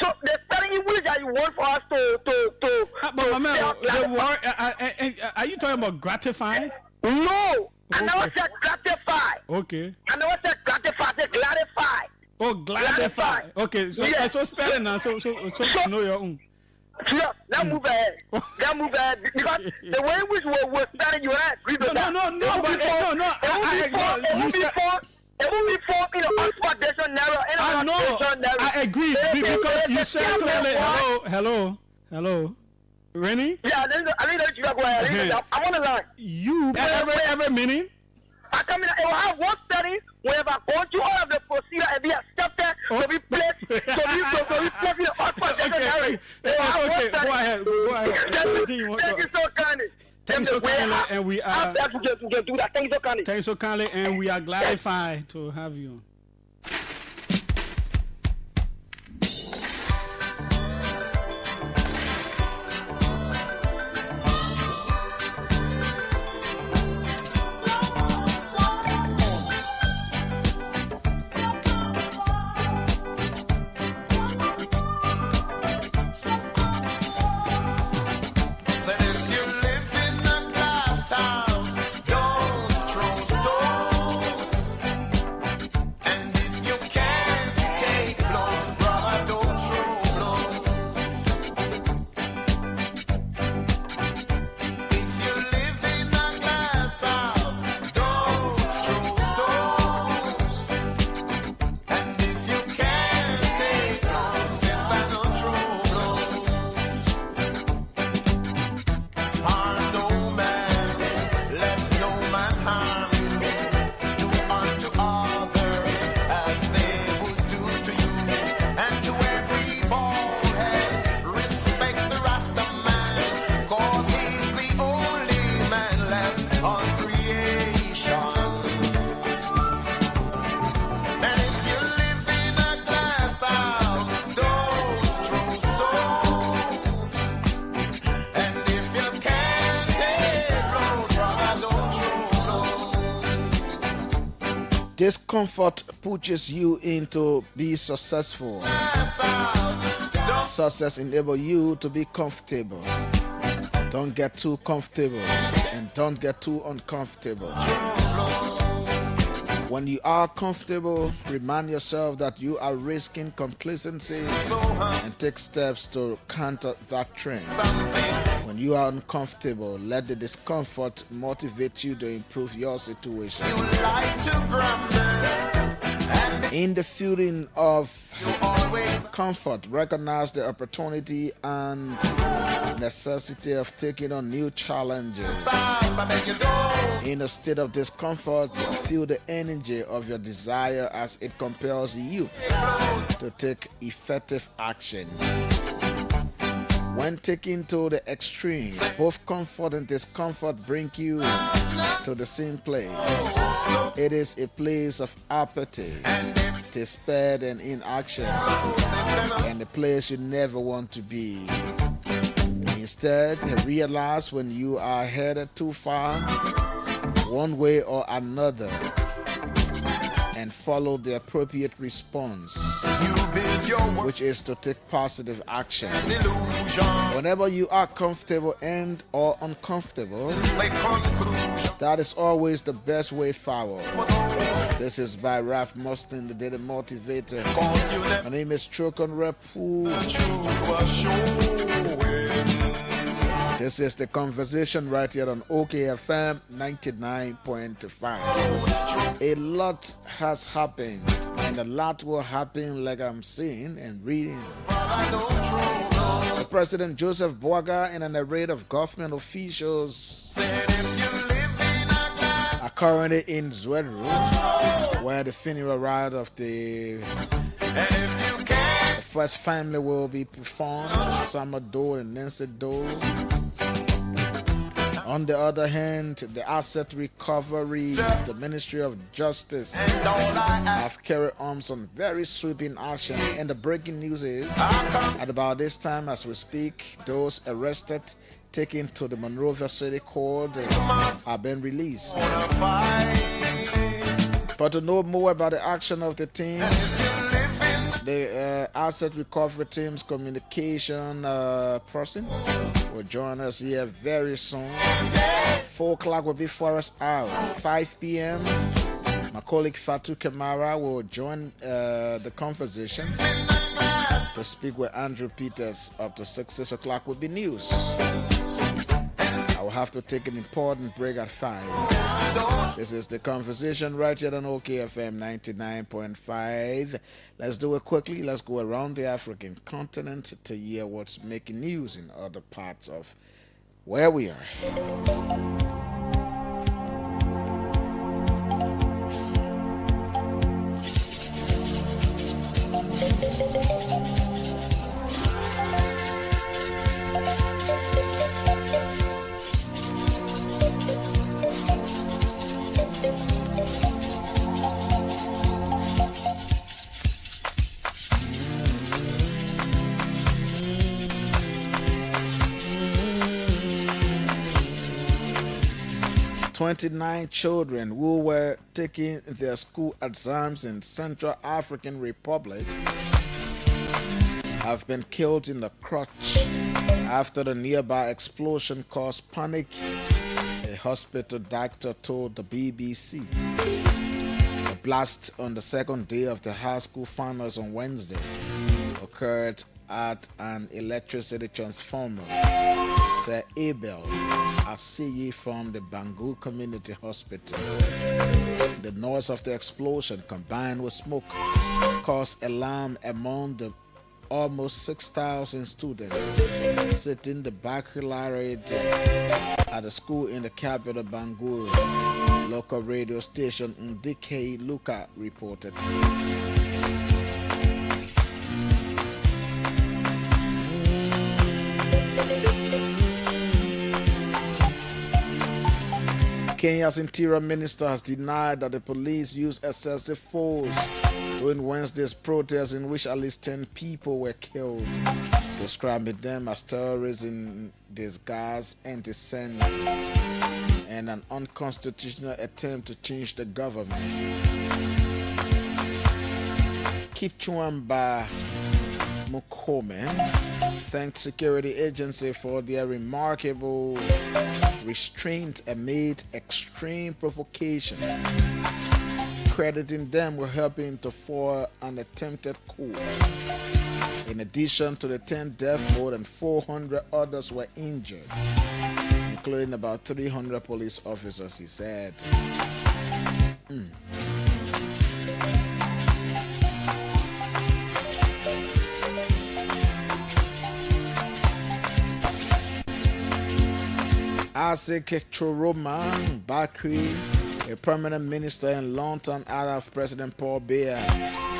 So the spelling English that you want for us to are you talking about gratify? No, I never said gratify. Okay. I never said gratify. I said clarify. Oh, gladify. Okay, so yes. So spelling now. So know your own. Yeah, let's move ahead. Let's move ahead because the way which we're spelling, you and agree with that. No. It will be formed in the Oxford Dictionary. I agree because you said clearly. Hello. Rennie? Yeah, I think that you go ahead. I'm on the line. You every meaning? I come in. It will have one study whenever I go through all of the procedure and be accepted to be placed in the Oxford Dictionary. Okay, go ahead. Thank you so kindly. Thanks so kindly, and we are. We can do that. Thank you so kindly. Thanks so kindly, and we are gratified to have you. Discomfort pushes you into be successful. Success enables you to be comfortable. Don't get too comfortable and don't get too uncomfortable. When you are comfortable, remind yourself that you are risking complacency and take steps to counter that trend. When you are uncomfortable, let the discomfort motivate you to improve your situation. In the feeling of comfort, recognize the opportunity and necessity of taking on new challenges. In a state of discomfort, feel the energy of your desire as it compels you to take effective action. When taken to the extreme, both comfort and discomfort bring you to the same place. It is a place of apathy, despair, and inaction, and a place you never want to be. Instead, realize when you are headed too far, one way or another, and follow the appropriate response, which is to take positive action. Whenever you are comfortable and or uncomfortable, that is always the best way forward. This is by Ralph Mustin, the Daily Motivator. My name is Trokon Wrepue. This is the conversation right here on OKFM 99.5. A lot has happened, and a lot will happen, like I'm seeing and reading. The President Joseph Boaga and an array of government officials are currently in Wrepue, where the funeral rite of the first family will be performed. Summer Dole and Nancy Dole. On the other hand, the asset recovery, the Ministry of Justice have carried on some very sweeping action. And the breaking news is, at about this time as we speak, those arrested, taken to the Monrovia City Court, have been released. But to know more about the action of the team, The asset recovery team's communication person will join us here very soon. 4 o'clock will be Forest Hour. 5 p.m. my colleague Fatu Kamara will join the conversation to speak with Andrew Peters. Up to 6 o'clock will be news. I will have to take an important break at 5. This is the conversation right here on OKFM 99.5. Let's do it quickly. Let's go around the African continent to hear what's making news in other parts of where we are. 29 children who were taking their school exams in Central African Republic have been killed in the crutch after the nearby explosion caused panic, a hospital doctor told the BBC. The blast on the second day of the high school finals on Wednesday occurred at an electricity transformer, said Abel Asiyi from the Bangu Community Hospital. The noise of the explosion combined with smoke caused alarm among the almost 6,000 students sitting the baccalaureate at a school in the capital Bangui. Local radio station Ndike Luka reported. Kenya's interior minister has denied that the police used excessive force during Wednesday's protest in which at least 10 people were killed, describing them as terrorists in disguise, anti-Semitic, and an unconstitutional attempt to change the government. Kipchumba Mukome thanked security agencies for their remarkable restraint amid extreme provocation, crediting them with helping to foil an attempted coup. In addition to the 10 deaths, more than 400 others were injured, including about 300 police officers, he said. Asik Choroma Bakri, a permanent minister and longtime ally of President Paul Biya,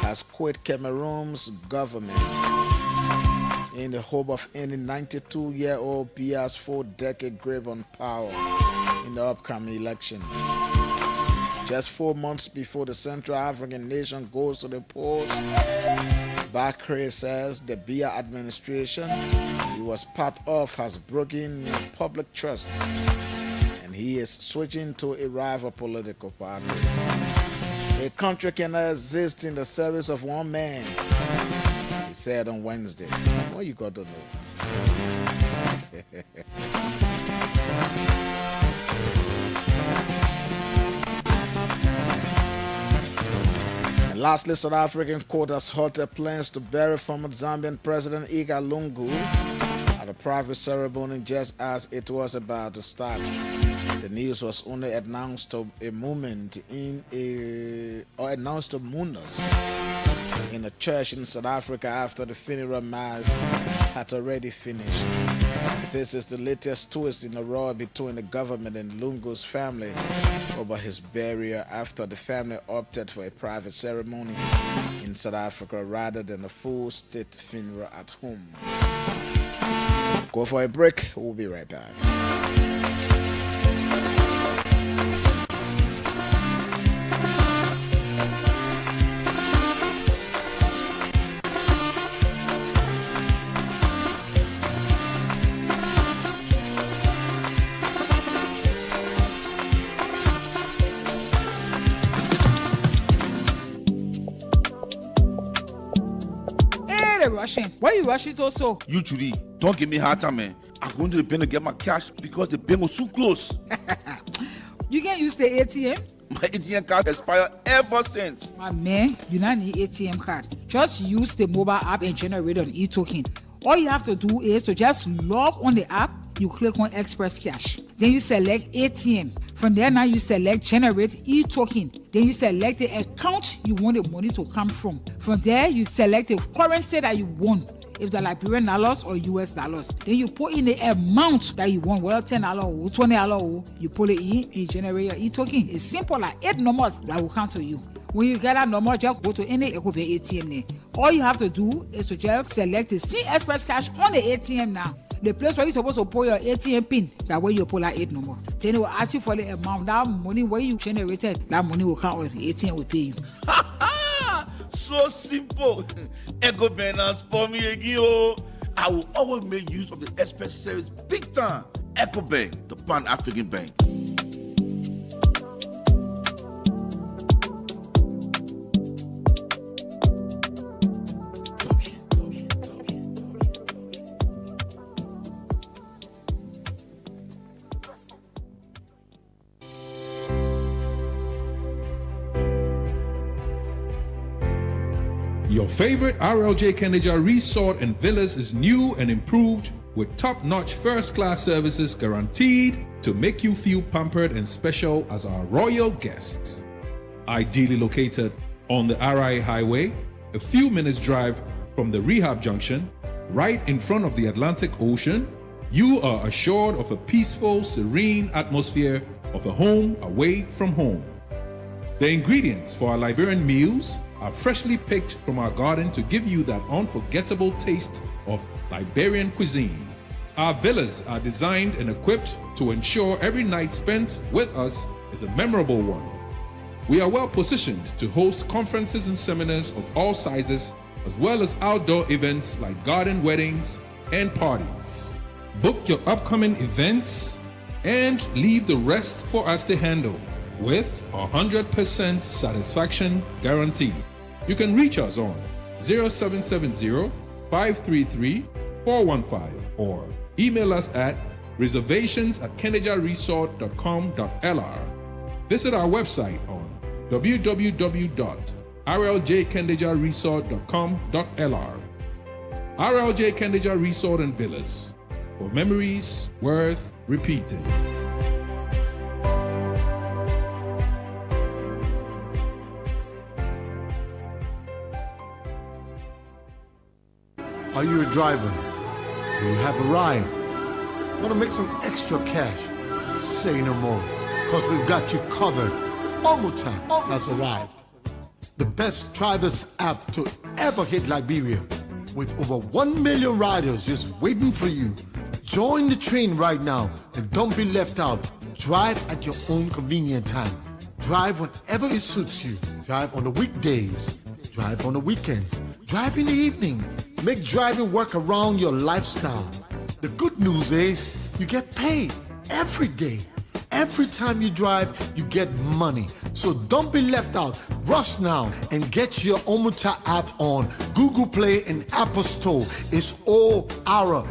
has quit Cameroon's government in the hope of ending 92-year-old Biya's 4-decade grip on power in the upcoming election. Just 4 months before the Central African nation goes to the polls, Bakri says the Biya administration he was part of has broken public trust and he is switching to a rival political party. A country cannot exist in the service of one man, he said on Wednesday. What you got to know? Lastly, South African court has halted plans to bury former Zambian President Iga Lungu at a private ceremony just as it was about to start. The news was only announced to mourners in a church in South Africa after the funeral mass had already finished. This is the latest twist in a row between the government and Lungu's family over his burial after the family opted for a private ceremony in South Africa rather than a full state funeral at home. Go for a break. We'll be right back. rushing? Why you rushing to so? You, Judy, don't give me hard time, man. I'm going to the bank to get my cash because the bank was soon close. You can use the ATM? My ATM card expired ever since. My man, you don't need ATM card. Just use the mobile app and generate an e-token. All you have to do is to just log on the app, you click on Express Cash. Then you select ATM. From there now you select Generate e-token. Then you select the account you want the money to come from. From there you select the currency that you want. If they're Liberian dollars or US dollars. Then you put in the amount that you want, whether $10 or $20, you put it in and you generate your e-token. It's simple, like 8 numbers that will come to you. When you get that number, just go to any ATM there. All you have to do is to just select the C Express Cash on the ATM now. The place where you're supposed to put your ATM pin, that way you pull that 8 number. Then it will ask you for the amount. That money where you generated, that money will come or the ATM will pay you. So simple. Echo Binance for me again. Oh. I will always make use of the Express service big time. Echo Bank, the Pan-African Bank. Your favorite RLJ Kendeja Resort and Villas is new and improved with top-notch first-class services guaranteed to make you feel pampered and special as our royal guests. Ideally located on the RI Highway, a few minutes drive from the rehab junction, right in front of the Atlantic Ocean, you are assured of a peaceful, serene atmosphere of a home away from home. The ingredients for our Liberian meals are freshly picked from our garden to give you that unforgettable taste of Liberian cuisine. Our villas are designed and equipped to ensure every night spent with us is a memorable one. We are well positioned to host conferences and seminars of all sizes, as well as outdoor events like garden weddings and parties. Book your upcoming events and leave the rest for us to handle with 100% satisfaction guarantee. You can reach us on 0770-533-415 or email us at reservations@kendejaresort.com.lr. Visit our website on www.rljkendejaresort.com.lr. RLJ Kendeja Resort and Villas, for memories worth repeating. Are you a driver? Do you have a ride? Want to make some extra cash? Say no more, because we've got you covered. Omuta has arrived. The best drivers app to ever hit Liberia, with over 1 million riders just waiting for you. Join the train right now and don't be left out. Drive at your own convenient time. Drive whenever it suits you. Drive on the weekdays. Drive on the weekends. Drive in the evening. Make driving work around your lifestyle. The good news is you get paid every day. Every time you drive, you get money. So don't be left out. Rush now and get your Omuta app on Google Play and Apple Store. It's ORMUTA.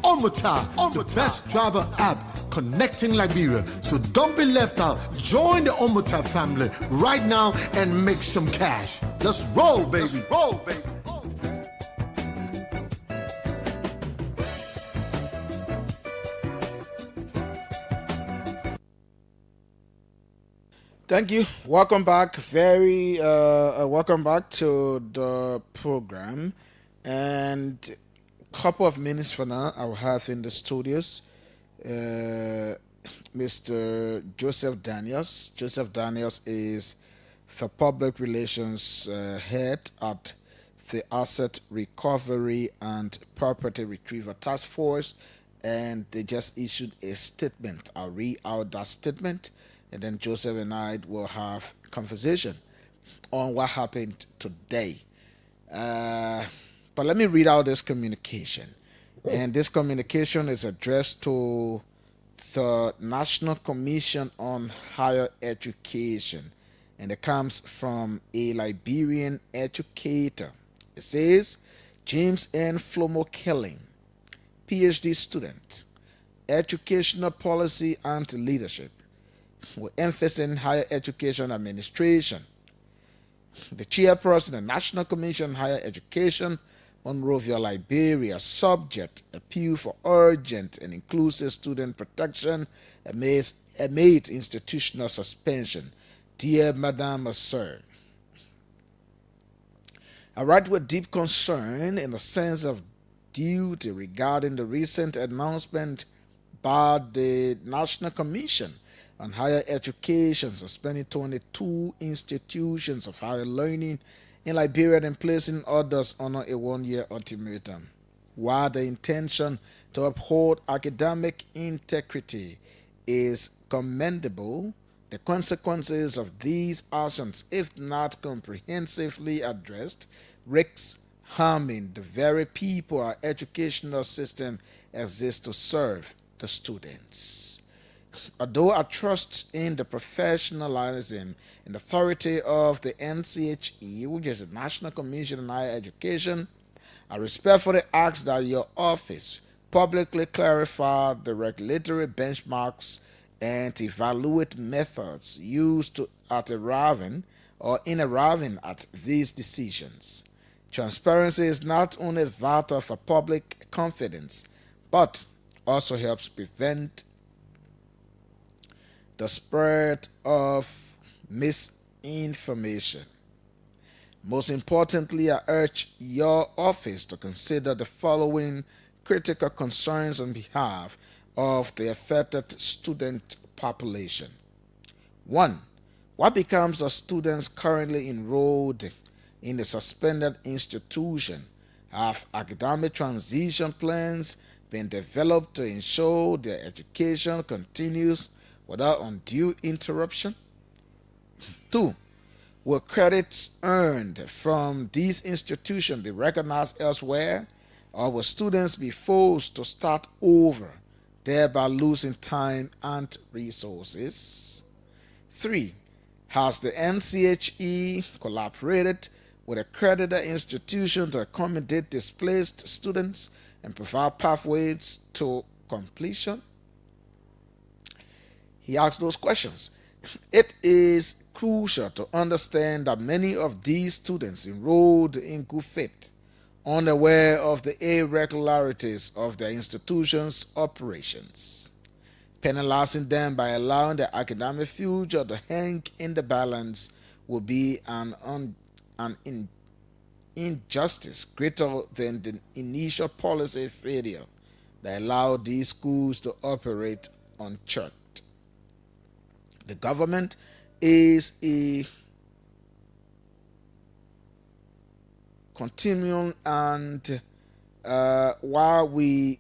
Omuta, the best driver app connecting Liberia. So don't be left out. Join the Omuta family right now and make some cash. Let's roll, baby. Let's roll, baby. Thank you. Welcome back. Welcome back to the program. And a couple of minutes from now, I will have in the studios Mr. Joseph Daniels. Joseph Daniels is the public relations head at the Asset Recovery and Property Retrieval Task Force, and they just issued a statement. I'll read out that statement, and then Joseph and I will have conversation on what happened today. But let me read out this communication. And this communication is addressed to the National Commission on Higher Education. And it comes from a Liberian educator It says, James N. Flomo Kelling, PhD student, Educational Policy and Leadership, with emphasis in higher education administration. The chairperson of the National Commission on Higher Education, Monrovia, Liberia, subject appeal for urgent and inclusive student protection amid institutional suspension. Dear Madam Sir, I write with deep concern in a sense of duty regarding the recent announcement by the National Commission on Higher Education suspending 22 institutions of higher learning in Liberia and placing others under a one-year ultimatum. While the intention to uphold academic integrity is commendable, the consequences of these actions, if not comprehensively addressed, risks harming the very people our educational system exists to serve, the students. Although I trust in the professionalism and authority of the NCHE, which is the National Commission on Higher Education, I respectfully ask that your office publicly clarify the regulatory benchmarks and evaluate methods used at arriving or in arriving at these decisions. Transparency is not only vital for public confidence, but also helps prevent the spread of misinformation. Most importantly, I urge your office to consider the following critical concerns on behalf of the affected student population. 1. What becomes of students currently enrolled in the suspended institution? Have academic transition plans been developed to ensure their education continues without undue interruption? 2. Will credits earned from these institutions be recognized elsewhere, or will students be forced to start over, thereby losing time and resources? 3. Has the NCHE collaborated with accredited institutions to accommodate displaced students and provide pathways to completion? He asked those questions. It is crucial to understand that many of these students enrolled in good faith, unaware of the irregularities of their institution's operations. Penalizing them by allowing their academic future to hang in the balance would be an injustice greater than the initial policy failure that allowed these schools to operate unchecked. The government is a continuum, and while we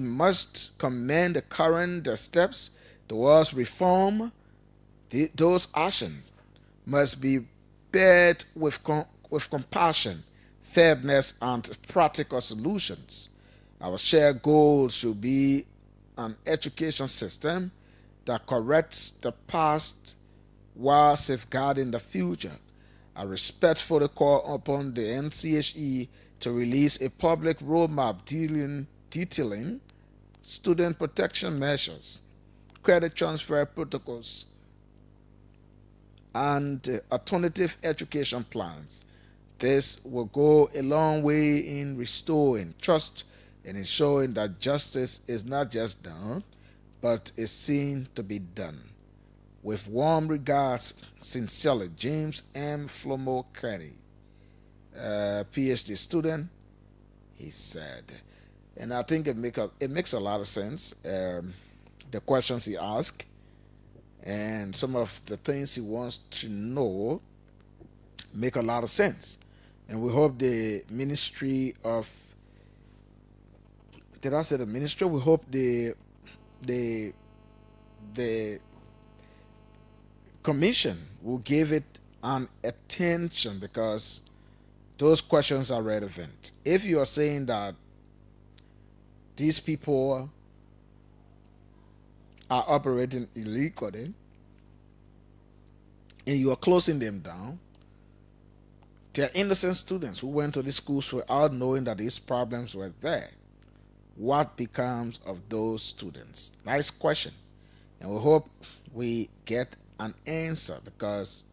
must commend the current steps towards reform, those actions must be bared with compassion, fairness, and practical solutions. Our shared goal should be an education system that corrects the past while safeguarding the future. I respectfully call upon the NCHE to release a public roadmap detailing student protection measures, credit transfer protocols, and alternative education plans. This will go a long way in restoring trust and ensuring that justice is not just done, but is seen to be done. With warm regards, sincerely, James M. Flomo Kelly, PhD student, he said. And I think it makes a lot of sense, the questions he asked, and some of the things he wants to know make a lot of sense. And we hope the Ministry of, did I say the ministry? We hope the commission will give it an attention, because those questions are relevant. If you are saying that these people are operating illegally and you are closing them down, They are innocent students who went to these schools without knowing that these problems were there. What becomes of those students? Nice question. And we hope we get an answer, because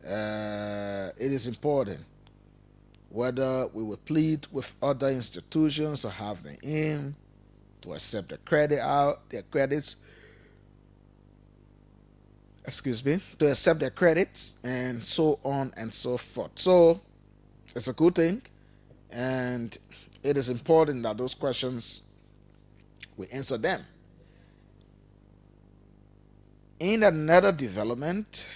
it is important whether we will plead with other institutions to have them in, to accept their credits, to accept their credits, and so on and so forth. So it's a good thing, and it is important that those questions, we answer them. In another development,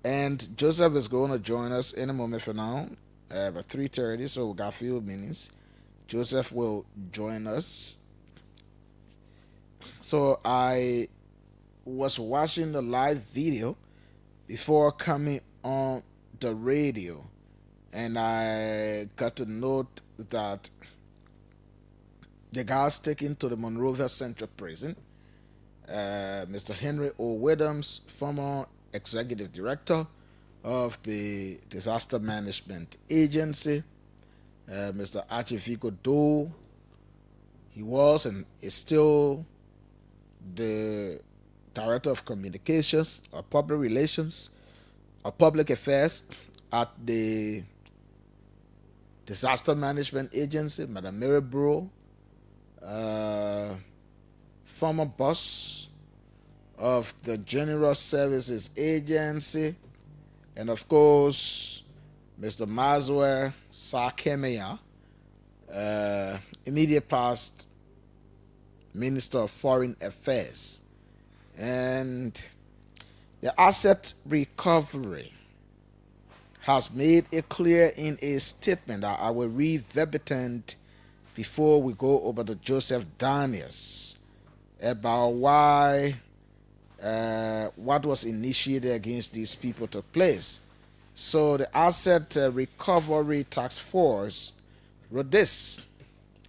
and Joseph is going to join us in a moment for now, about 3:30, so we got a few minutes. Joseph will join us. So I was watching the live video before coming on the radio, and I got to note that the guys taken to the Monrovia Central Prison, Mr. Henry O. Williams, former executive director of the Disaster Management Agency, Mr. Archivico Doe, he was and is still the Director of Communications or Public Relations or Public Affairs at the Disaster Management Agency, Madam Mary Bro, former boss of the General Services Agency, and of course, Mr. Maswell Sarkemeya, immediate past Minister of Foreign Affairs. And the asset recovery has made it clear in a statement that I will read verbatim before we go over to Joseph Daniels about why what was initiated against these people took place. So the Asset Recovery Task Force wrote this.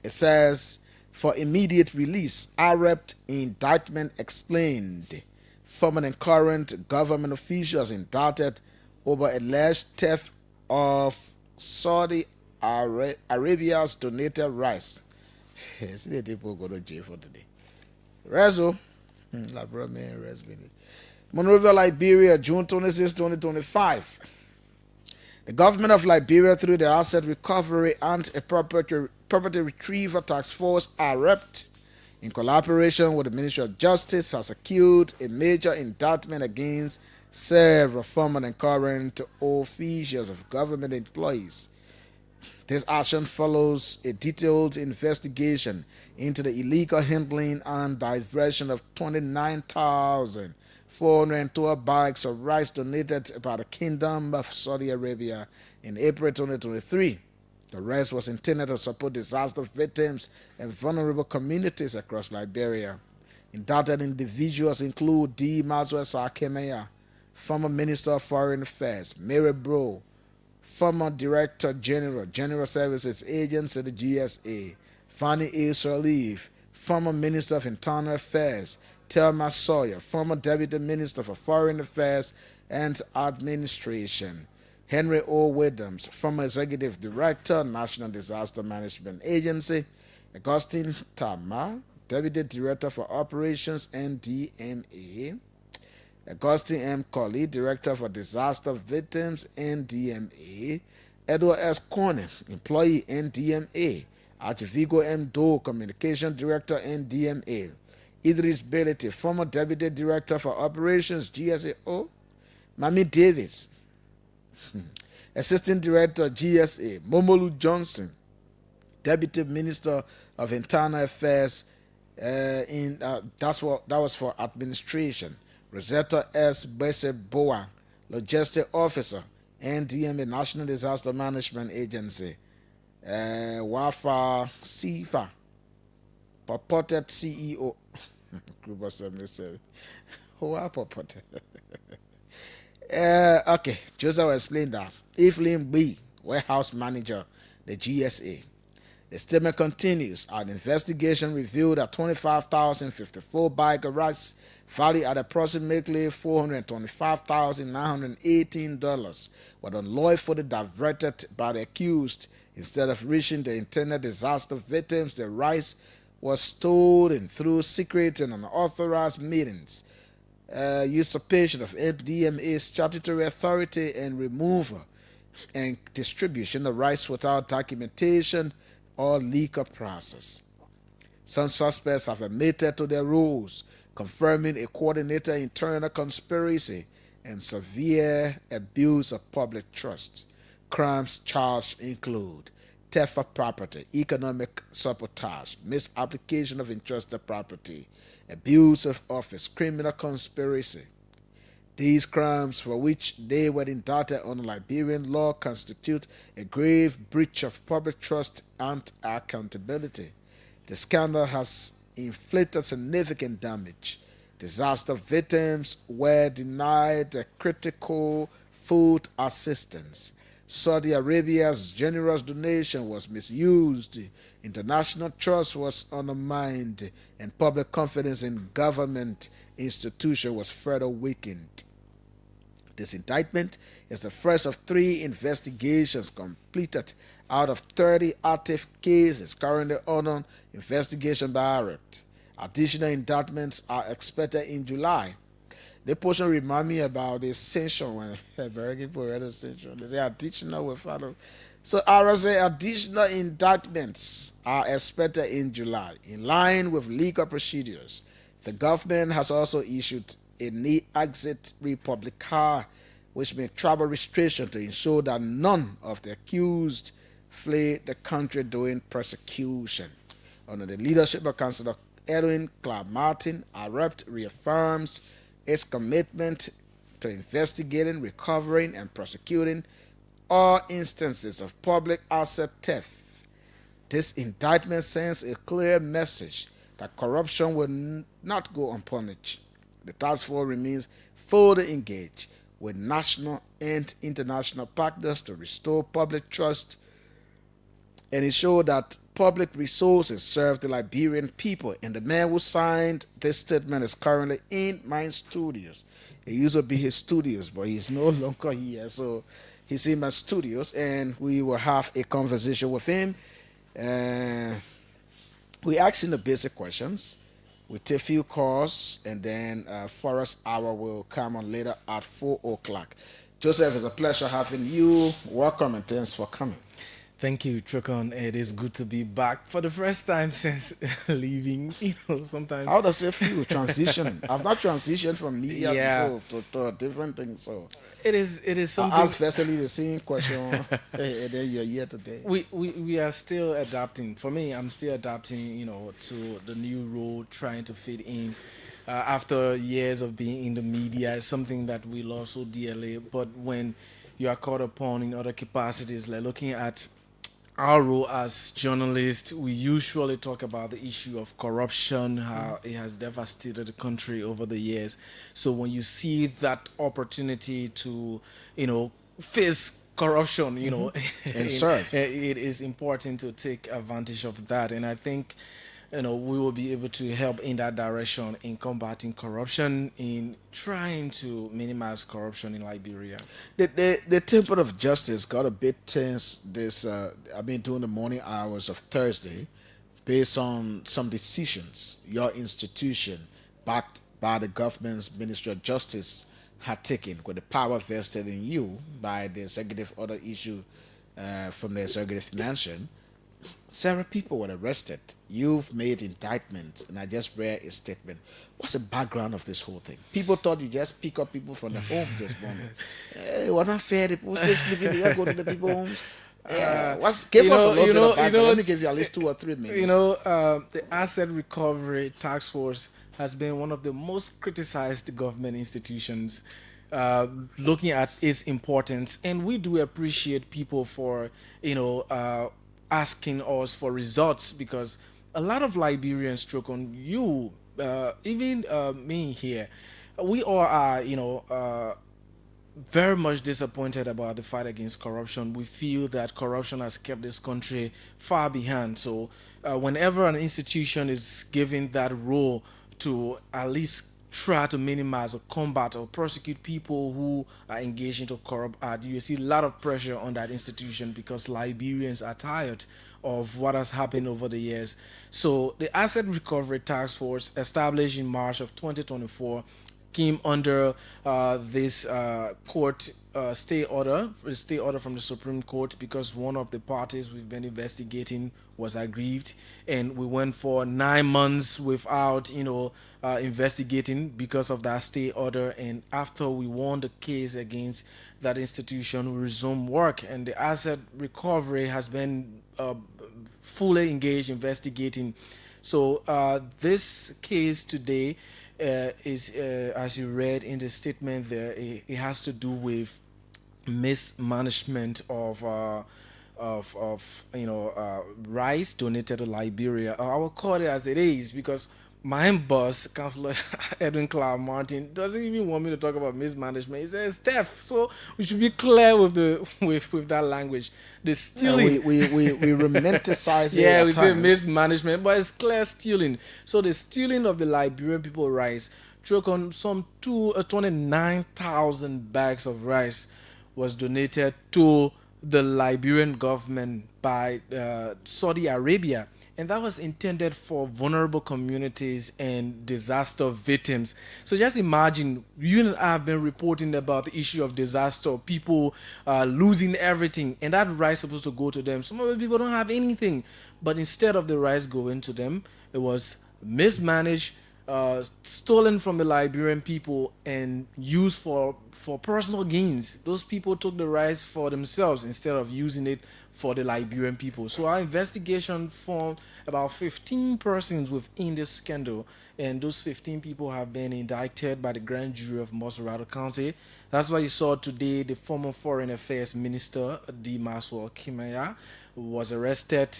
It says, for immediate release, Wrepue indictment explained. Former and current government officials indicted over alleged theft of Saudi Arabia's donated rice. See the people go to jail for today. Rezo. Monrovia, Liberia, June 26, 2025. The government of Liberia, through the Asset Recovery and a Property Retrieval Task Force, Wrepue, in collaboration with the Ministry of Justice, has secured a major indictment against several former and current officials of government employees. This action follows a detailed investigation into the illegal handling and diversion of 29,412 bags of rice donated by the Kingdom of Saudi Arabia in April 2023. The rest was intended to support disaster victims and vulnerable communities across Liberia. Indicted individuals include D. Maswell Sarkemeya, former Minister of Foreign Affairs, Mary Bro, former Director General, General Services Agency, the GSA, Fanny A. Sirleaf, former Minister of Internal Affairs, Thelma Sawyer, former Deputy Minister for Foreign Affairs and Administration, Henry O. Williams, former Executive Director, National Disaster Management Agency, Augustine Tama, Deputy Director for Operations, NDMA, Augustine M. Colley, Director for Disaster Victims, NDMA, Edward S. Corner, Employee, NDMA, Archivigo M. Doe, Communication Director, NDMA, Idris Belete, former Deputy Director for Operations, GSAO, Mami Davis, Assistant Director, GSA, Momolu Johnson, Deputy Minister of Internal Affairs, that was for Administration, Rosetta S. Bese Boa, Logistic Officer, NDMA, National Disaster Management Agency, Wafa Sifa, purported CEO, Group of 77. Who are purported? Okay, Joseph will explain that. Evelyn B., Warehouse Manager, the GSA. The statement continues, our investigation revealed that 25,054 bike arrests valued at approximately $425,918 were unlawfully diverted by the accused. Instead of reaching the intended disaster victims, the rice was stolen through secret and unauthorized meetings, usurpation of DMA's statutory authority, and removal and distribution of rice without documentation or legal process. Some suspects have admitted to their roles, confirming a coordinated internal conspiracy and severe abuse of public trust. Crimes charged include theft of property, economic sabotage, misapplication of entrusted property, abuse of office, criminal conspiracy. These crimes, for which they were indicted under Liberian law, constitute a grave breach of public trust and accountability. The scandal has inflicted significant damage. Disaster victims were denied the critical food assistance. Saudi Arabia's generous donation was misused. International trust was undermined, and public confidence in government institution was further weakened. This indictment is the first of 3 investigations completed out of 30 active cases currently under investigation by Wrepue. Additional indictments are expected in July. The portion remind me about the session when American Poet session. They say additional will follow. So I say additional indictments are expected in July, in line with legal procedures. The government has also issued a exit republica, which may travel restriction to ensure that none of the accused flee the country during persecution. Under the leadership of Councillor Edwin Clark Martin, Wrepue reaffirms its commitment to investigating, recovering, and prosecuting all instances of public asset theft. This indictment sends a clear message that corruption will not go unpunished. The task force remains fully engaged with national and international partners to restore public trust and ensure that public resources serve the Liberian people. And the man who signed this statement is currently in my studios. It used to be his studios, but he's no longer here. So he's in my studios, and we will have a conversation with him. We ask him the basic questions. We take a few calls, and then Forest Hour will come on later at 4 o'clock. Joseph, it's a pleasure having you. Welcome, and thanks for coming. Thank you, Trokon. It is good to be back for the first time since leaving. Sometimes. How does it feel transitioning? I've not transitioned from media before to different things. So it is something. I asked firstly the same question, and then you're here today. We are still adapting. For me, I'm still adapting. To the new role, trying to fit in. After years of being in the media, it's something that we love so dearly. But when you are caught upon in other capacities, like looking at our role as journalists, we usually talk about the issue of corruption, how it has devastated the country over the years. So when you see that opportunity to, face corruption, and serve, it is important to take advantage of that. And I think, we will be able to help in that direction in combating corruption, in trying to minimize corruption in Liberia. The temper of justice got a bit tense during the morning hours of Thursday, based on some decisions your institution, backed by the government's Ministry of Justice, had taken with the power vested in you by the executive order issued from the executive mansion. Several people were arrested. You've made indictments, and I just read a statement. What's the background of this whole thing? People thought you just pick up people from the home this morning. It was not fair. The people stay sleeping there, go to the people's homes. Give us a little bit of background. Let me give you at least 2 or 3 minutes. The Asset Recovery Task Force has been one of the most criticized government institutions, looking at its importance. And we do appreciate people for, asking us for results, because a lot of Liberians, Trokon, even me here, we all are, very much disappointed about the fight against corruption. We feel that corruption has kept this country far behind. So, whenever an institution is given that role to at least try to minimize or combat or prosecute people who are engaged into corrupt act, you see a lot of pressure on that institution because Liberians are tired of what has happened over the years. So the Asset Recovery Task Force, established in March of 2024, came under this court stay order, a stay order from the Supreme Court, because one of the parties we've been investigating was aggrieved, and we went for 9 months without, investigating because of that stay order. And after we won the case against that institution, we resumed work, and the asset recovery has been fully engaged investigating. So this case today is, as you read in the statement there, it has to do with mismanagement of rice donated to Liberia. I will call it as it is, because my boss, Councillor Edwin Clark Martin, doesn't even want me to talk about mismanagement. He says theft. So we should be clear with the with that language. The stealing. We romanticize it. Yeah, at we say times. mismanagement, but it's clear stealing. So the stealing of the Liberian people rice, Trokon, some 29,000 bags of rice was donated to the Liberian government by Saudi Arabia. And that was intended for vulnerable communities and disaster victims. So just imagine, you and I have been reporting about the issue of disaster, people losing everything, and that rice is supposed to go to them. Some of the people don't have anything, but instead of the rice going to them, it was mismanaged, stolen from the Liberian people, and used for personal gains. Those people took the rice for themselves instead of using it for the Liberian people. So our investigation found about 15 persons within this scandal, and those 15 people have been indicted by the grand jury of Moserado County. That's why you saw today the former Foreign Affairs Minister, D. Maswell Kimaya, was arrested,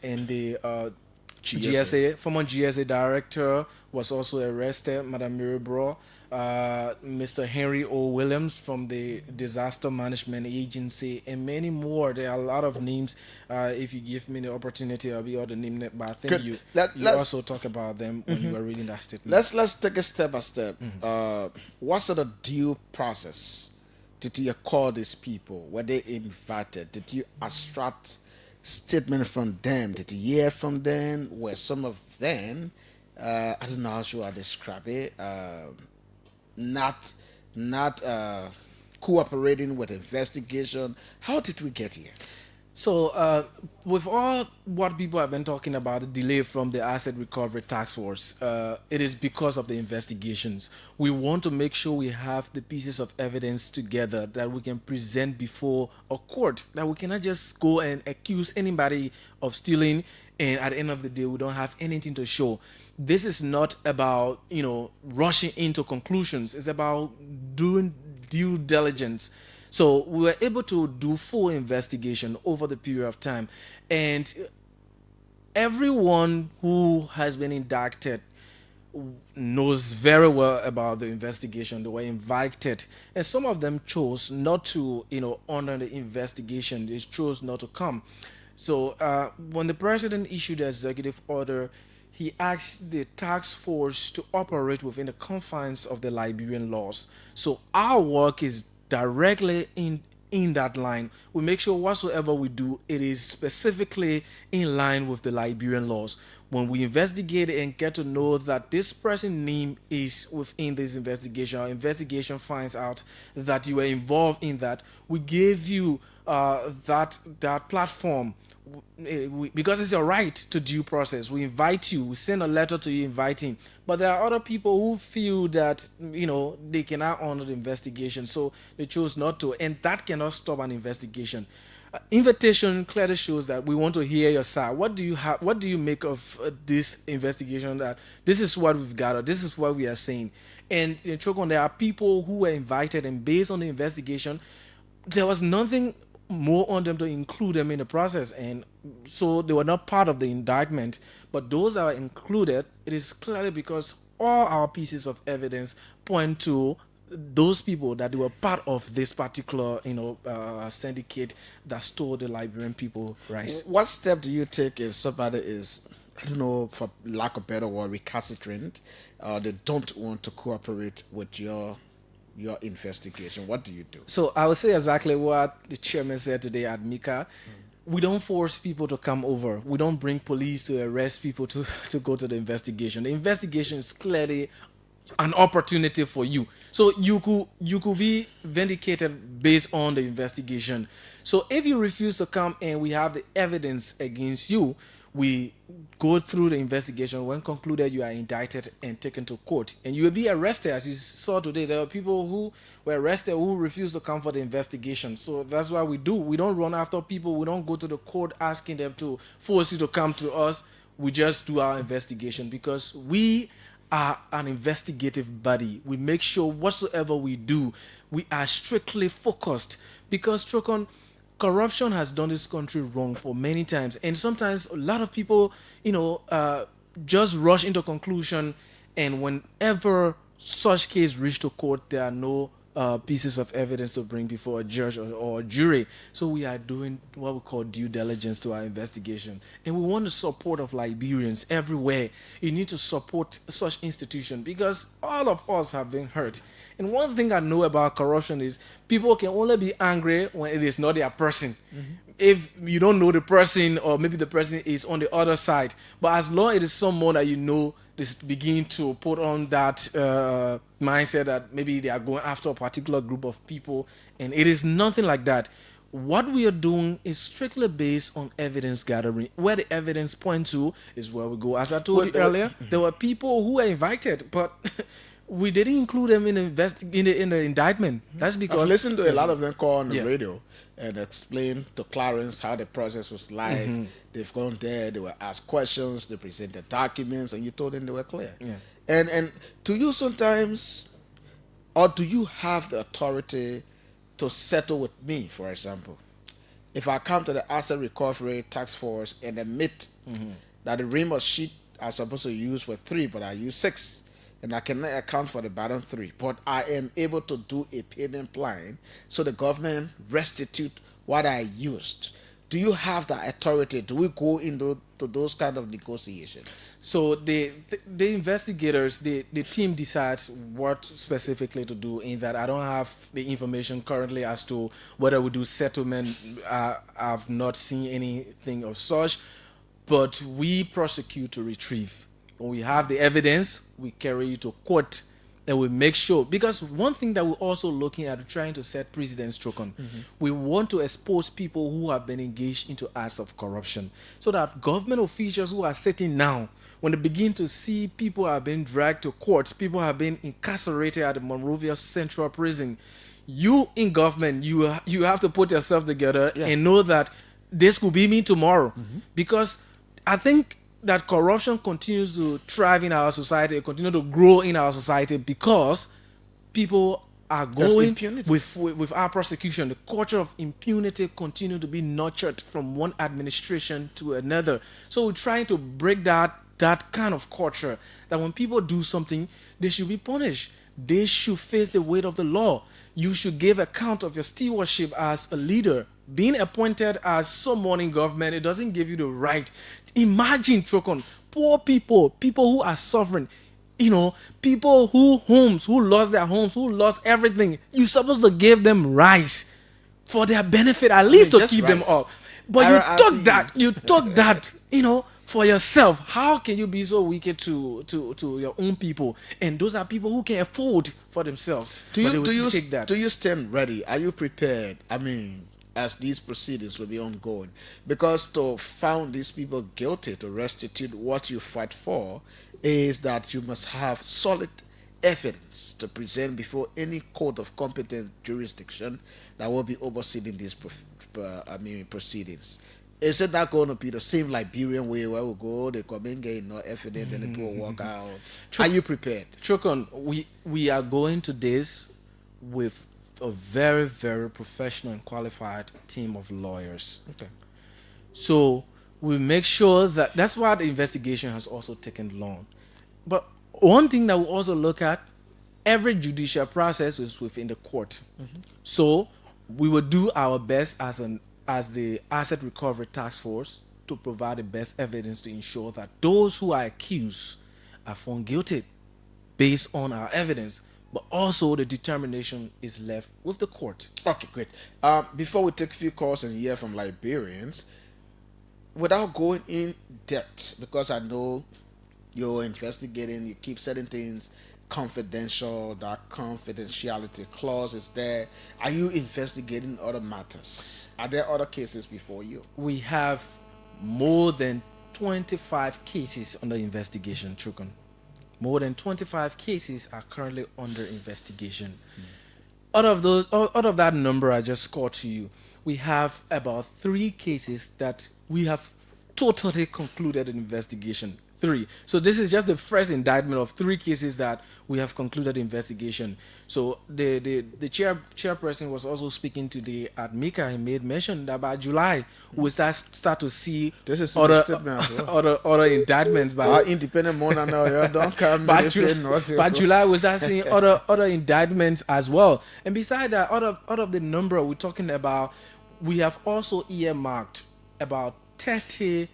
and the GSA, former GSA director was also arrested, Madam Mirabro. Mr. Henry O. Williams from the Disaster Management Agency, and many more. There are a lot of names. If you give me the opportunity, I'll be able to name them. But I think you also talk about them when you were reading that statement. Let's take it step by step. What sort of due process did you call these people? Were they invited? Did you extract statement from them? Did you hear from them? Were some of them, I don't know how should I describe it, not cooperating with investigation? How did we get here? So, with all what people have been talking about, the delay from the Asset Recovery Task Force, it is because of the investigations. We want to make sure we have the pieces of evidence together that we can present before a court, that we cannot just go and accuse anybody of stealing, and at the end of the day, we don't have anything to show. This is not about, rushing into conclusions. It's about doing due diligence. So we were able to do full investigation over the period of time. And everyone who has been indicted knows very well about the investigation. They were invited. And some of them chose not to, honor the investigation. They chose not to come. So when the president issued the executive order, he asked the task force to operate within the confines of the Liberian laws. So our work is directly in that line. We make sure whatsoever we do, it is specifically in line with the Liberian laws. When we investigate and get to know that this person's name is within this investigation, our investigation finds out that you were involved in that, we give you that platform. Because it's your right to due process. We invite you, we send a letter to you inviting, but there are other people who feel that they cannot honor the investigation, so they chose not to, and that cannot stop an investigation. Invitation clearly shows that we want to hear your side. What do you make of this investigation? That this is what we've gathered, this is what we are saying. And in Trokon, there are people who were invited, and based on the investigation, there was nothing more on them to include them in the process, and so they were not part of the indictment. But those that were included, it is clearly because all our pieces of evidence point to those people that they were part of this particular, syndicate that stole the Liberian people rice. What step do you take if somebody is, I don't know, for lack of better word, recalcitrant, they don't want to cooperate with your investigation? What do you do? So I would say exactly what the chairman said today at Mika. We don't force people to come over. We don't bring police to arrest people to go to the investigation. The investigation is clearly an opportunity for you. So you could be vindicated based on the investigation. So if you refuse to come and we have the evidence against you, we go through the investigation. When concluded, you are indicted and taken to court, and you will be arrested. As you saw today, there are people who were arrested who refused to come for the investigation. So that's what we do. We don't run after people. We don't go to the court asking them to force you to come to us. We just do our investigation because we are an investigative body. We make sure whatsoever we do, we are strictly focused, because Trokon, corruption has done this country wrong for many times, and sometimes a lot of people, just rush into conclusion, and whenever such case reach to court, there are no pieces of evidence to bring before a judge or a jury. So we are doing what we call due diligence to our investigation, and we want the support of Liberians everywhere. You need to support such institution because all of us have been hurt. And one thing I know about corruption is people can only be angry when it is not their person. If you don't know the person, or maybe the person is on the other side, but as long as it is someone that you know, is begin to put on that mindset that maybe they are going after a particular group of people, and it is nothing like that. What we are doing is strictly based on evidence gathering. Where the evidence points to is where we go. As I told you earlier, there were people who were invited, but we didn't include them in the indictment. That's because I've listened to a lot of them call on the radio and explain to Clarence how the process was like. They've gone there, they were asked questions, they presented documents, and you told them they were clear. And do you sometimes, or do you have the authority to settle with me, for example? If I come to the Asset Recovery Task Force and admit that the rim or sheet I'm supposed to use were 3, but I use 6, and I cannot account for the bottom 3, but I am able to do a payment plan so the government restitute what I used. Do you have that authority? Do we go into those kind of negotiations? So the investigators, the team decides what specifically to do. In that, I don't have the information currently as to whether we do settlement. I've not seen anything of such, but we prosecute to retrieve. When we have the evidence, we carry it to court, and we make sure, because one thing that we're also looking at trying to set precedents, Trokon, we want to expose people who have been engaged into acts of corruption, so that government officials who are sitting now, when they begin to see people have been dragged to court, people have been incarcerated at the Monrovia Central Prison, you in government, you have to put yourself together and know that this could be me tomorrow, because I think that corruption continues to thrive in our society, continue to grow in our society, because people are going with our prosecution. The culture of impunity continue to be nurtured from one administration to another. So we're trying to break that kind of culture, that when people do something, they should be punished. They should face the weight of the law. You should give account of your stewardship as a leader. Being appointed as someone in government, it doesn't give you the right. Imagine, Trokon, poor people who are suffering, people who lost their homes, who lost everything. You're supposed to give them rice for their benefit, at least to keep them up. But you took that, for yourself. How can you be so wicked to your own people? And those are people who can afford for themselves. Do you stand ready? Are you prepared? I mean, as these proceedings will be ongoing, because to found these people guilty, to restitute what you fight for, is that you must have solid evidence to present before any court of competent jurisdiction that will be overseeing these proceedings. Is it not going to be the same Liberian way where we go, they come in, get no evidence, and the people walk out? Are you prepared? Trokon, we are going to this with a very, very professional and qualified team of lawyers. Okay. So we make sure that's why the investigation has also taken long. But one thing that we also look at every judicial process is within the court. So we will do our best as the Asset Recovery Task Force to provide the best evidence to ensure that those who are accused are found guilty based on our evidence, but also the determination is left with the court. Okay, great. Before we take a few calls and hear from Liberians, without going in depth, because I know you're investigating, you keep certain things confidential, that confidentiality clause is there. Are you investigating other matters? Are there other cases before you? We have more than 25 cases under investigation, Trokon. More than 25 cases are currently under investigation. Out of that number I just scored to you, we have about 3 cases that we have totally concluded an investigation. 3. So this is just the first indictment of 3 cases that we have concluded investigation. So the chairperson was also speaking today at Mika. He made mention that by July we start to see other indictments. By independent money now, don't come. By July we start seeing other indictments as well. And beside that, out of the number we're talking about, we have also earmarked about 30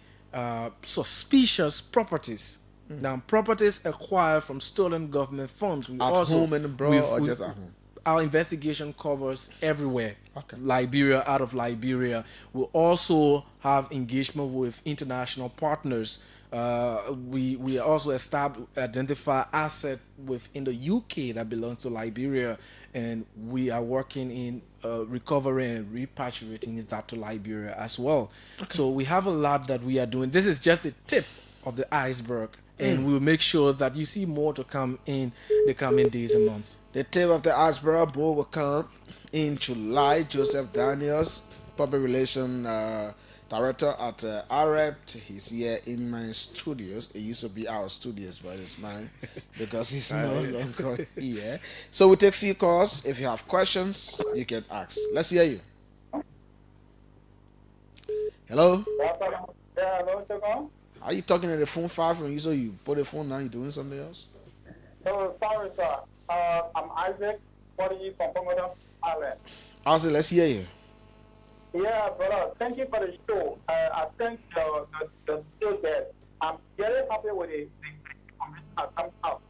suspicious properties. Now, properties acquired from stolen government funds. At home and abroad, or just at home? Our investigation covers everywhere. Okay. Liberia, out of Liberia. We also have engagement with international partners. We also identify assets within the UK that belongs to Liberia, and we are working in recovering and repatriating that to Liberia as well. Okay. So we have a lot that we are doing. This is just the tip of the iceberg, and we'll make sure that you see more to come in the coming days and months. The tip of the iceberg, more will come in July. Joseph Daniels, Public Relations Director at Wrepue. He's here in my studios. It used to be our studios, but it's mine because he's no longer here. So we take few calls. If you have questions, you can ask. Let's hear you. Hello? Yeah, hello, Trokon. Are you talking to the phone far from you, so you put the phone down, you're doing something else? So, sorry, sir. I'm Isaac, 40 from Pongoda Island. Isaac, let's hear you. Yeah, brother, thank you for the show. I think the show that I'm very happy with the information that comes out.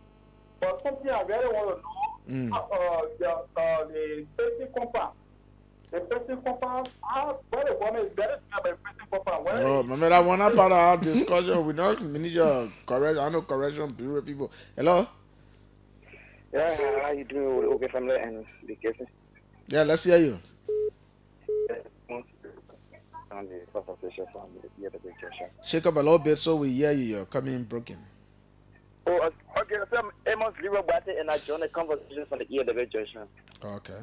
But something I really want to know, the safety compound. The safety compound, very one is very smart, but safety compound. Oh, remember that one part of our discussion? We need your correction. I know correction bureau people. Hello? Yeah, how you doing with OK family and the cases? Yeah, let's hear you. Shake up a little bit so we hear you. You're coming broken. Oh, okay. So I'm Amos Leroy Bate, and I joined the conversation from the ELW Junction. Okay.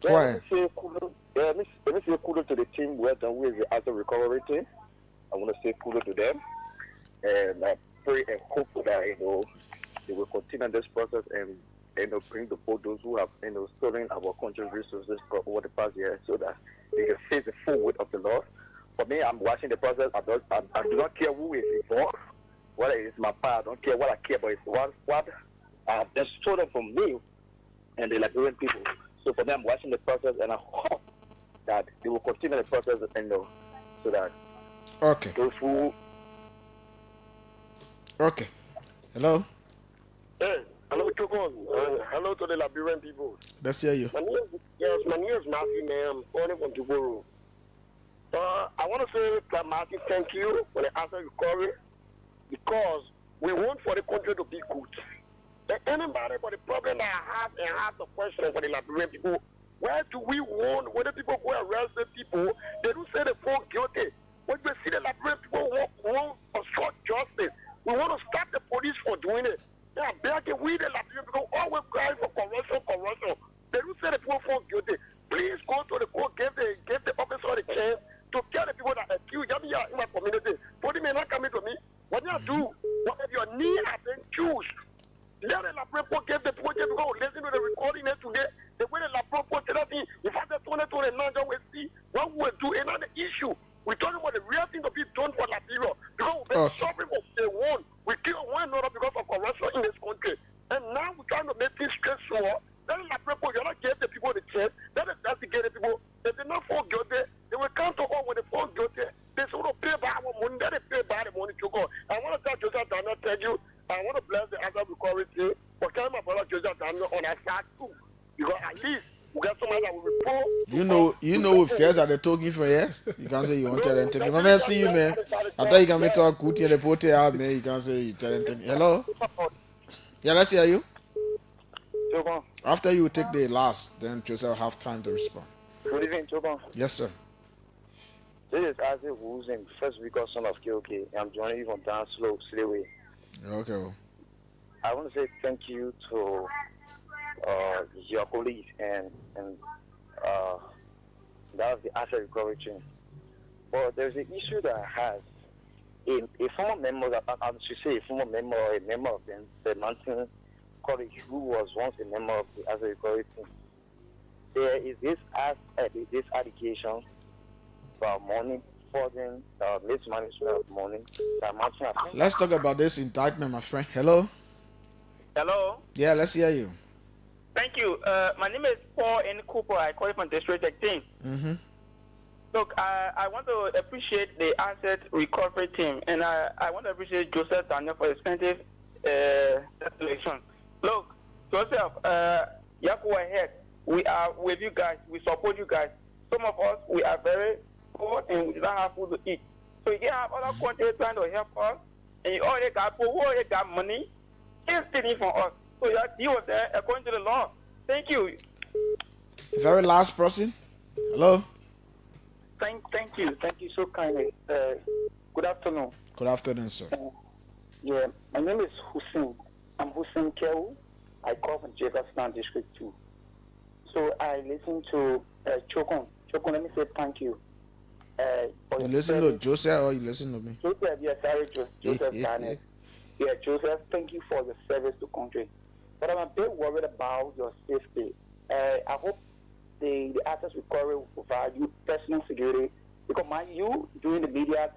Let me say kudos to the team who done with the asset recovery team. I want to say kudos to them, and I pray and hope that they will continue this process and bring the both those who have stolen our country's resources over the past year, so that they can face the full weight of the law. For me, I'm watching the process. I do not care who is involved, whether it's my part. I don't care what I care about. It's what they stolen from me and the Liberian people. So for me, I'm watching the process, and I hope that they will continue the process, so that those who. Okay. Hello. Hey, hello, Trokon. Hello to the Liberian people. Let's hear you. My name is Matthew, man. I'm calling from Tuboro. I want to say that Matthew, thank you for the asset recovery, because we want for the country to be good. Anybody but the problem that I have and has a question for the Liberian people, where do we want when the people go arrest the people, they don't say they fall guilty. When we see the Liberian people want obstruct justice, we want to stop the police for doing it. Yeah, we the Liberian people always cry for corruption. They don't say the people fall guilty. Please go to the court, give the officer the chance to get the people that accuse me in my community. But they may not come into me. What you do, if your knee has been choose, let the Wrepue give the people to go listen to the recording today. The way the Wrepue tell me, if I just want to now we see what we will do another issue. We're talking about the real thing to be done for Liberia. Because we're suffering for the one. We kill one another because of corruption in this country. And now we're trying to make things stressful. Then la people, you're not getting the people the chance. Then investigating people. They did not fall guilty. They will come to court when they fall guilty. They sort of pay back our money. Then they pay back the money to go. I want to tell Joseph Daniel, tell you, I want to bless the answer recovery team. But tell my brother Joseph Daniel on our side too. Because at least we got somebody that will report. You know, fears are the talking for here. You can't say you want to tell anything. When I see you, man, I thought you can make talk good and report it out, man. You can't say you tell anything. Hello? Yeah, let's hear you. After you take the last, then Joseph have time to respond. Good evening, Trokon. Yes, sir. This is Isaac who's in first week of son of KOK. I'm joining you from down slow, Sleway. Okay. Well. I want to say thank you to your colleagues and that was the asset recovery team. But there's an issue that I have. A former member, I should say a former member or a member of the Mountain College who was once a member of the asset recovery team. There is this allegation about money frauding, mismanagement of money. Let's talk about this indictment, my friend. Hello? Hello? Yeah, let's hear you. Thank you. My name is Paul N. Cooper. I call from District 18. Mm-hmm. Look, I want to appreciate the asset recovery team, and I want to appreciate Joseph Daniel for his extensive selection. Look, Joseph, you go ahead. We are with you guys. We support you guys. Some of us, we are very poor and we don't have food to eat. So you can have other countries trying to help us, and you already got people who already got money, still stealing from us. So you have to deal with that according to the law. Thank you. Very last person. Hello? Thank you. Thank you so kindly. Good afternoon. Good afternoon, sir. Yeah, my name is Hussein. I'm Hussein Kew. I call from Jefferson District 2. So I listen to Trokon. Trokon, let me say thank you. You listen to Joseph or you listen to me? Joseph, yes, sorry, Joseph Daniel. Yeah, Joseph, thank you for your service to country. But I'm a bit worried about your safety. I hope the assets recovery will provide you personal security. Because you doing the media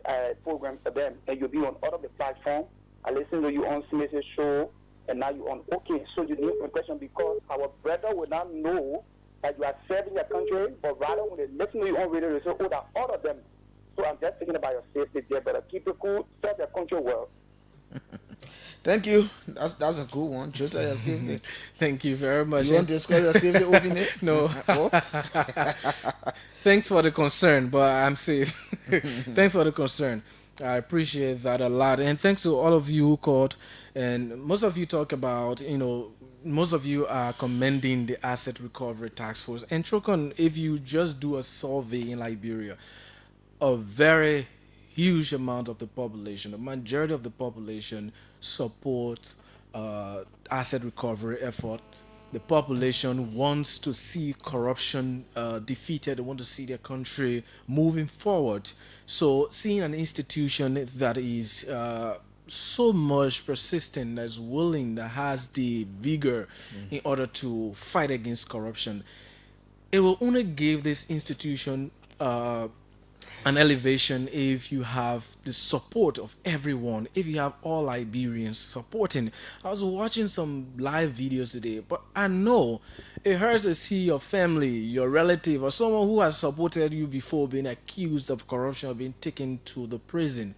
program for them, and you'll be on all of the platform. I listen to you on CMS's show, and now you're on OK. So you need protection because our brother will not know that you are serving your country, but rather when they listen to you on radio, they say, oh, that's all of them. So I'm just thinking about your safety there, but keep it cool, serve your country well. Thank you. That's a good one. Joseph, your safety. Thank you very much. You want to discuss your safety opening? No. Thanks for the concern, but I'm safe. Thanks for the concern. I appreciate that a lot. And thanks to all of you who called. And most of you talk about, most of you are commending the Asset Recovery Task Force. And Trokon, if you just do a survey in Liberia, a very huge amount of the population, the majority of the population support asset recovery effort. The population wants to see corruption defeated. They want to see their country moving forward. So seeing an institution that is so much persistent, that's willing, that has the vigor in order to fight against corruption, it will only give this institution an elevation if you have the support of everyone, if you have all Liberians supporting. I was watching some live videos today, but I know it hurts to see your family, your relative, or someone who has supported you before being accused of corruption or being taken to the prison.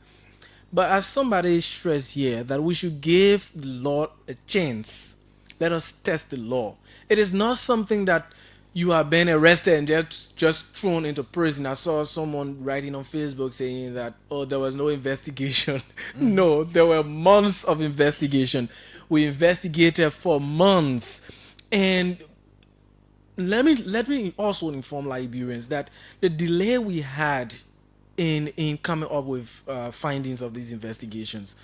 But as somebody stressed here, that we should give the law a chance. Let us test the law. It is not something that you are being arrested and just thrown into prison. I saw someone writing on Facebook saying that, oh, there was no investigation. No, there were months of investigation. We investigated for months. And let me also inform Liberians that the delay we had in coming up with findings of these investigations,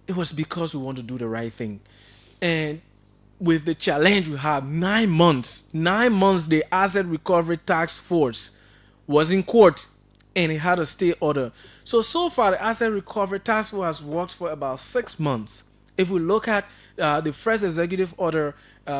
it was because we want to do the right thing. And with the challenge we have, 9 months, the Asset Recovery Task Force was in court and it had a stay order. So far, the Asset Recovery Task Force has worked for about 6 months. If we look at the first executive order,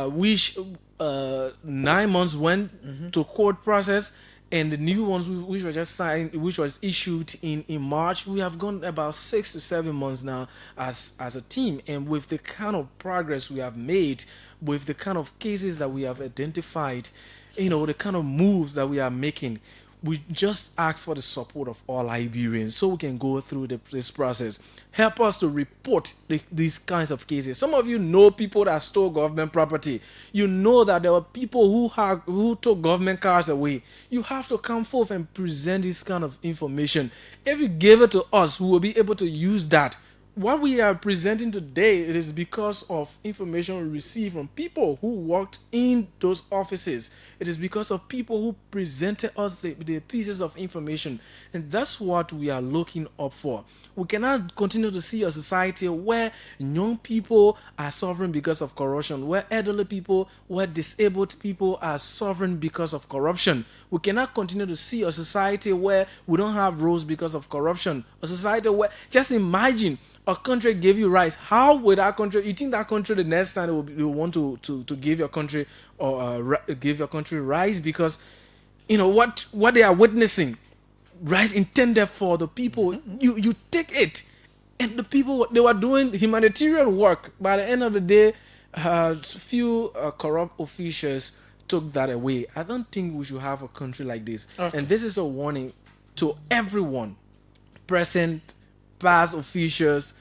which 9 months went to court process, and the new ones which were just signed, which was issued in March, we have gone about 6 to 7 months now as a team. And with the kind of progress we have made, with the kind of cases that we have identified, the kind of moves that we are making, we just ask for the support of all Liberians so we can go through this process. Help us to report these kinds of cases. Some of you know people that stole government property. You know that there were people who took government cars away. You have to come forth and present this kind of information. If you give it to us, we will be able to use that. What we are presenting today, it is because of information we received from people who worked in those offices. It is because of people who presented us the pieces of information. And that's what we are looking up for. We cannot continue to see a society where young people are suffering because of corruption, where elderly people, where disabled people are suffering because of corruption. We cannot continue to see a society where we don't have roads because of corruption. A society where, just imagine, a country gave you rice. How would that country? You think that country the next time will want to give your country or give your country rice because what they are witnessing, rice intended for the people. You take it, and the people, they were doing humanitarian work. By the end of the day, few corrupt officials took that away. I don't think we should have a country like this. Okay. And this is a warning to everyone present, past officials,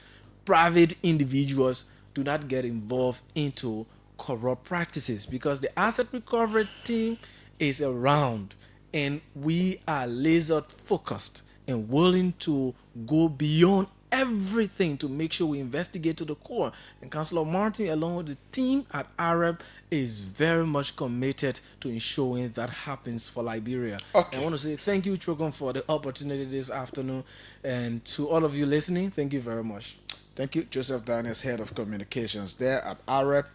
private individuals. Do not get involved into corrupt practices, because the asset recovery team is around and we are laser focused and willing to go beyond everything to make sure we investigate to the core. And Councillor Martin, along with the team at Arab, is very much committed to ensuring that happens for Liberia. Okay. I want to say thank you, Trokon, for the opportunity this afternoon, and to all of you listening, thank you very much. Thank you, Joseph Daniels, Head of Communications there at Arab.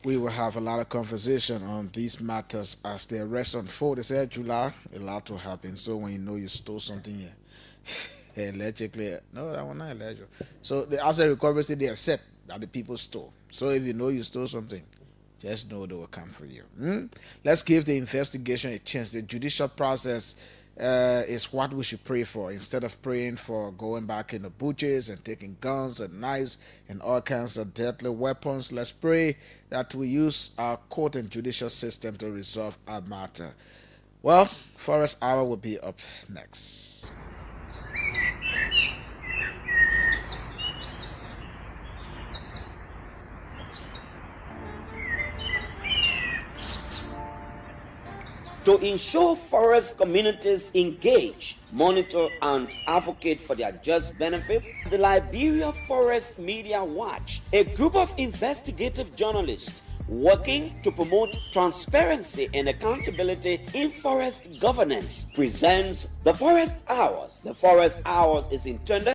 We will have a lot of conversation on these matters as the rest unfold. They said July, a lot will happen. So when you know you stole something here, allegedly, no, that one not alleged. So the asset recovery say they accept that the people stole. So if you know you stole something, just know they will come for you. Let's give the investigation a chance. The judicial process is what we should pray for, instead of praying for going back in the butchers and taking guns and knives and all kinds of deadly weapons. Let's pray that we use our court and judicial system to resolve our matter. Well, Forest Hour will be up next. To ensure forest communities engage, monitor, and advocate for their just benefits, the Liberia Forest Media Watch, a group of investigative journalists working to promote transparency and accountability in forest governance, presents the Forest Hours. The Forest Hours is intended